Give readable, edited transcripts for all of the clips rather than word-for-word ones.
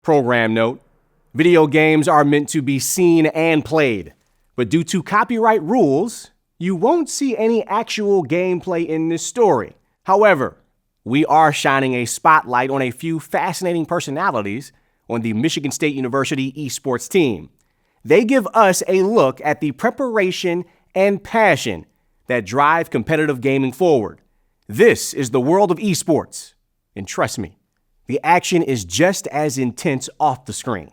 Program note: video games are meant to be seen and played, but due to copyright rules, you won't see any actual gameplay in this story. However, we are shining a spotlight on a few fascinating personalities on the Michigan State University esports team. They give us a look at the preparation and passion that drive competitive gaming forward. This is the world of esports, and trust me, the action is just as intense off the screen.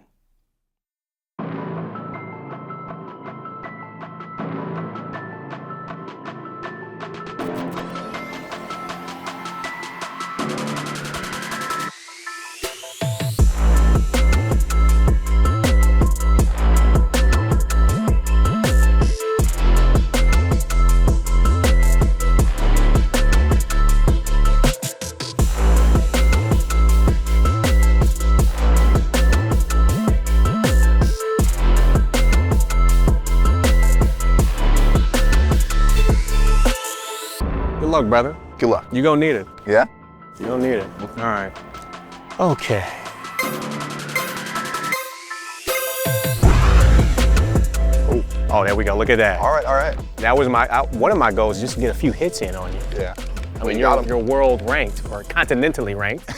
Good luck, brother. Good luck. You gonna need it. Yeah? You gonna need it. All right. Okay. Oh, there we go. Look at that. All right. That was one of my goals, just to get a few hits in on you. Yeah. I mean, you're world ranked or continentally ranked.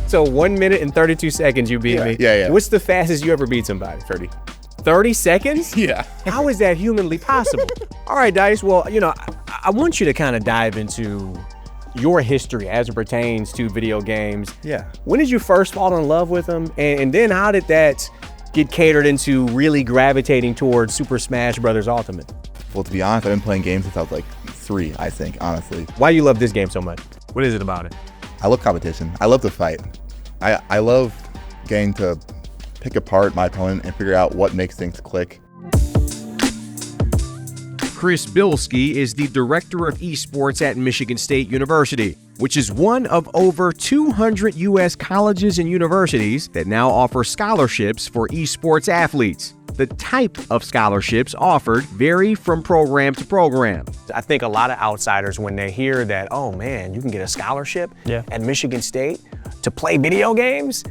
So 1 minute and 32 seconds you beat me. Yeah. What's the fastest you ever beat somebody? 30 seconds? Yeah. How is that humanly possible? All right, Dice. Well, I want you to kind of dive into your history as it pertains to video games. Yeah. When did you first fall in love with them? And then how did that get catered into really gravitating towards Super Smash Bros. Ultimate? Well, to be honest, I've been playing games since I was like 3, I think, honestly. Why do you love this game so much? What is it about it? I love competition. I love to fight. I love getting to pick apart my opponent and figure out what makes things click. Chris Bilski is the director of esports at Michigan State University, which is one of over 200 U.S. colleges and universities that now offer scholarships for esports athletes. The type of scholarships offered vary from program to program. I think a lot of outsiders, when they hear that, oh man, you can get a scholarship at Michigan State to play video games,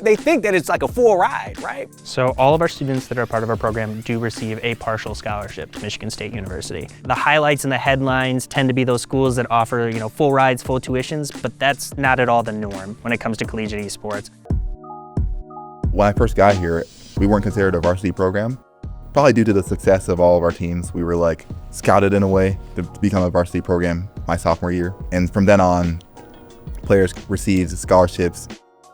they think that it's like a full ride, right? So all of our students that are part of our program do receive a partial scholarship to Michigan State University. The highlights and the headlines tend to be those schools that offer, full rides, full tuitions, but that's not at all the norm when it comes to collegiate esports. When I first got here, we weren't considered a varsity program. Probably due to the success of all of our teams, we were scouted in a way to become a varsity program my sophomore year. And from then on, players received scholarships.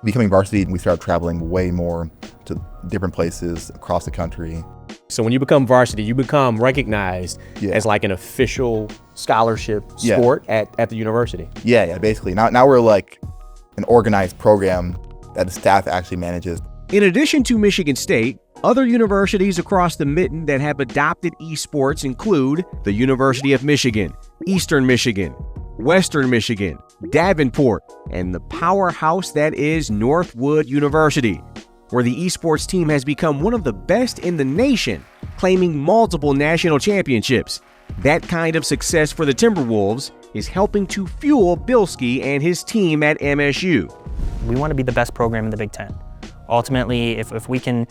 Becoming varsity, we started traveling way more to different places across the country. So when you become varsity, you become recognized as like an official scholarship sport at the university. Yeah, basically. Now we're like an organized program that the staff actually manages. In addition to Michigan State, other universities across the mitten that have adopted esports include the University of Michigan, Eastern Michigan, Western Michigan, Davenport, and the powerhouse that is Northwood University, where the esports team has become one of the best in the nation, claiming multiple national championships. That kind of success for the Timberwolves is helping to fuel Bilski and his team at MSU. We want to be the best program in the Big Ten. Ultimately, if we can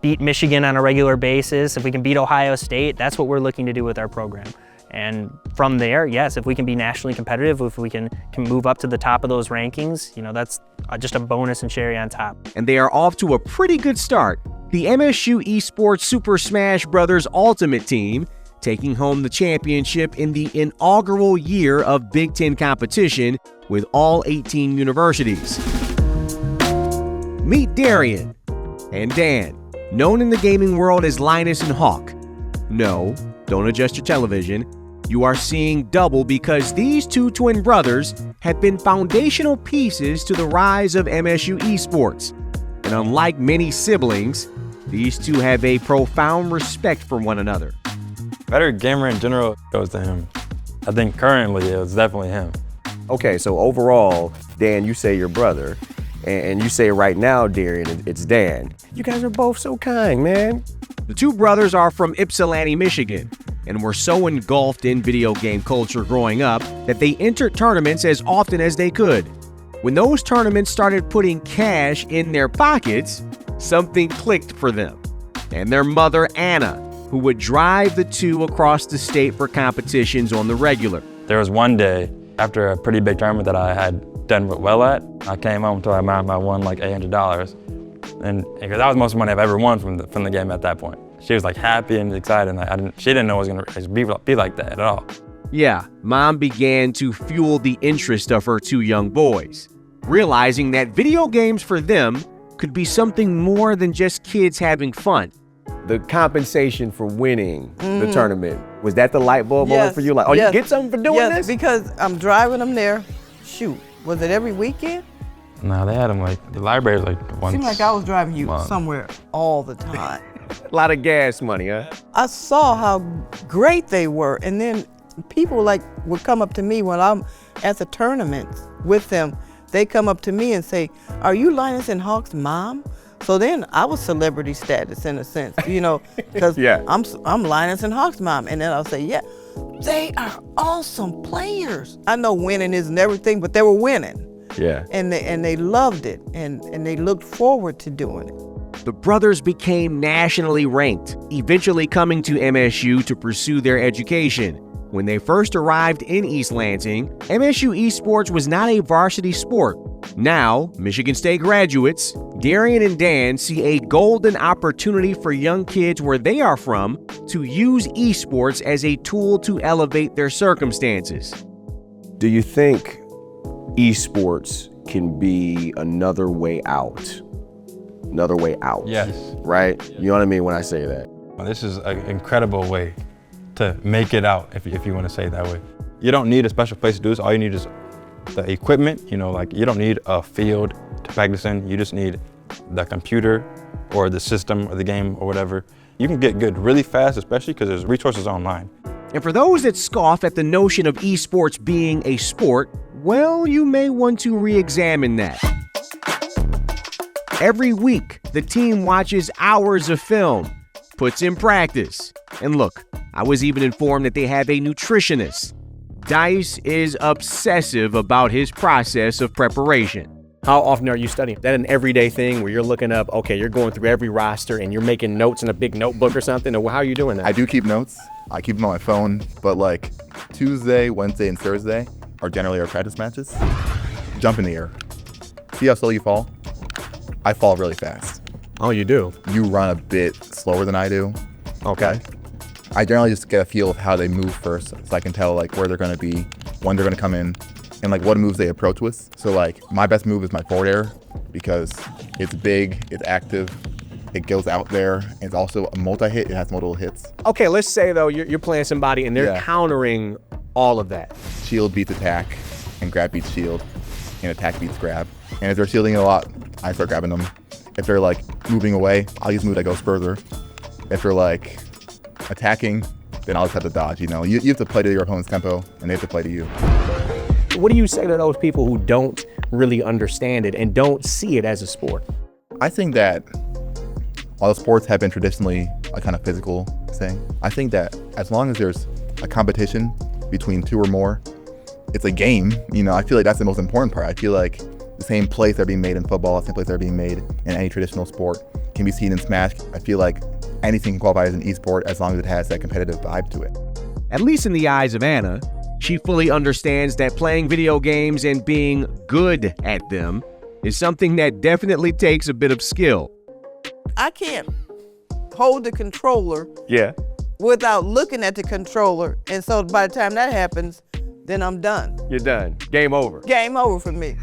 beat Michigan on a regular basis, if we can beat Ohio State, that's what we're looking to do with our program. And from there, yes, if we can be nationally competitive, if we can move up to the top of those rankings, that's just a bonus and cherry on top. And they are off to a pretty good start. The MSU Esports Super Smash Bros. Ultimate team taking home the championship in the inaugural year of Big Ten competition with all 18 universities. Meet Darian and Dan, known in the gaming world as Linus and Hawk. No, don't adjust your television. You are seeing double because these two twin brothers have been foundational pieces to the rise of MSU esports. And unlike many siblings, these two have a profound respect for one another. Better gamer in general goes to him. I think currently it's definitely him. Okay, so overall, Dan, you say your brother, and you say right now, Darian, it's Dan. You guys are both so kind, man. The two brothers are from Ypsilanti, Michigan, and were so engulfed in video game culture growing up that they entered tournaments as often as they could. When those tournaments started putting cash in their pockets, something clicked for them and their mother, Anna, who would drive the two across the state for competitions on the regular. There was one day after a pretty big tournament that I had done well at, I came home and told my mom I won like $800. And because that was most of the money I've ever won from the game at that point. She was like happy and excited, and she didn't know it was gonna be like that at all. Yeah, Mom began to fuel the interest of her two young boys, realizing that video games for them could be something more than just kids having fun. The compensation for winning the tournament, was that the light bulb moment for you? Like, oh, you get something for doing this? Because I'm driving them there. Shoot, was it every weekend? No, they had them like, the library like once. Seemed like I was driving you month. somewhere all the time. A lot of gas money, huh? I saw how great they were, and then people like would come up to me when I'm at the tournaments with them. They come up to me and say, "Are you Linus and Hawk's mom?" So then I was celebrity status in a sense, you know, because I'm Linus and Hawk's mom, and then I'll say, "Yeah, they are awesome players. I know winning isn't everything, but they were winning." Yeah. And they loved it, and they looked forward to doing it. The brothers became nationally ranked, eventually coming to MSU to pursue their education. When they first arrived in East Lansing, MSU esports was not a varsity sport. Now, Michigan State graduates, Darian and Dan see a golden opportunity for young kids where they are from to use esports as a tool to elevate their circumstances. Do you think esports can be another way out? Another way out. Yes. Right? You know what I mean when I say that? Well, this is an incredible way to make it out, if you want to say it that way. You don't need a special place to do this. All you need is the equipment. You know, like you don't need a field to practice in. You just need the computer or the system or the game or whatever. You can get good really fast, especially because there's resources online. And for those that scoff at the notion of esports being a sport, well, you may want to re-examine that. Every week, the team watches hours of film, puts in practice. And look, I was even informed that they have a nutritionist. Dice is obsessive about his process of preparation. How often are you studying? Is that an everyday thing where you're looking up, okay, you're going through every roster and you're making notes in a big notebook or something? Or how are you doing that? I do keep notes. I keep them on my phone, but like Tuesday, Wednesday, and Thursday are generally our practice matches. Jump in the air. See how slow you fall? I fall really fast. Oh, you do? You run a bit slower than I do. Okay. I generally just get a feel of how they move first, so I can tell like where they're gonna be, when they're gonna come in, and like what moves they approach with. So like my best move is my forward air because it's big, it's active, it goes out there, and it's also a multi-hit, it has multiple hits. Okay, let's say though you're playing somebody and they're countering all of that. Shield beats attack, and grab beats shield, and attack beats grab. And if they're shielding a lot, I start grabbing them. If they're like moving away, I'll use a move that goes further. If they're like attacking, then I'll just have to dodge, you know. You have to play to your opponent's tempo, and they have to play to you. What do you say to those people who don't really understand it and don't see it as a sport? I think that while sports have been traditionally a kind of physical thing, I think that as long as there's a competition between two or more, it's a game, you know. I feel like that's the most important part. I feel like the same plays that are being made in football, the same plays that are being made in any traditional sport can be seen in Smash. I feel like anything can qualify as an esport as long as it has that competitive vibe to it. At least in the eyes of Anna, she fully understands that playing video games and being good at them is something that definitely takes a bit of skill. I can't hold the controller without looking at the controller, and so by the time that happens, then I'm done. You're done. Game over. Game over for me.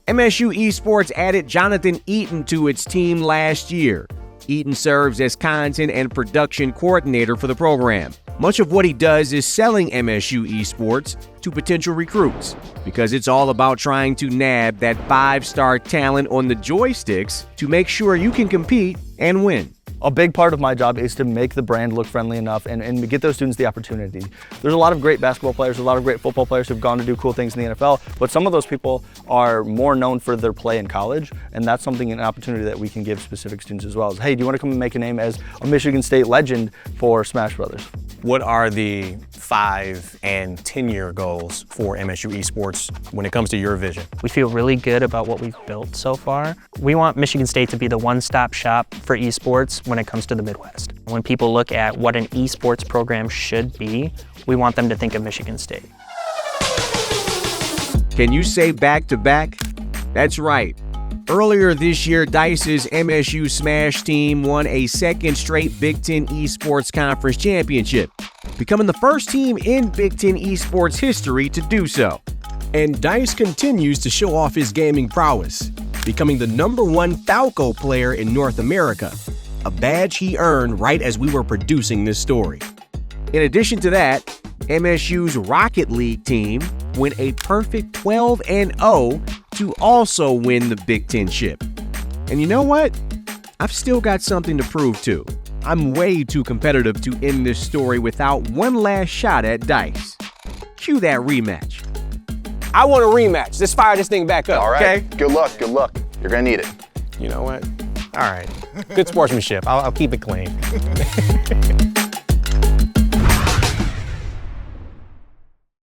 MSU Esports added Jonathan Eaton to its team last year. Eaton serves as content and production coordinator for the program. Much of what he does is selling MSU Esports to potential recruits because it's all about trying to nab that 5-star talent on the joysticks to make sure you can compete and win. A big part of my job is to make the brand look friendly enough and get those students the opportunity. There's a lot of great basketball players, a lot of great football players who've gone to do cool things in the NFL, but some of those people are more known for their play in college, and that's an opportunity that we can give specific students as well. Is, hey, do you want to come and make a name as a Michigan State legend for Smash Brothers? What are the 5 and 10-year goals for MSU Esports when it comes to your vision? We feel really good about what we've built so far. We want Michigan State to be the one-stop shop for esports when it comes to the Midwest. When people look at what an esports program should be, we want them to think of Michigan State. Can you say back-to-back? That's right. Earlier this year, Dice's MSU Smash team won a second straight Big Ten Esports Conference championship, becoming the first team in Big Ten Esports history to do so. And Dice continues to show off his gaming prowess, becoming the #1 Falco player in North America, a badge he earned right as we were producing this story. In addition to that, MSU's Rocket League team went a perfect 12-0 to also win the Big Ten chip. And you know what? I've still got something to prove too. I'm way too competitive to end this story without one last shot at Dice. Cue that rematch. I want a rematch. Let's fire this thing back up, All right. okay? Good luck. Good luck. You're going to need it. You know what? All right. Good sportsmanship. I'll keep it clean.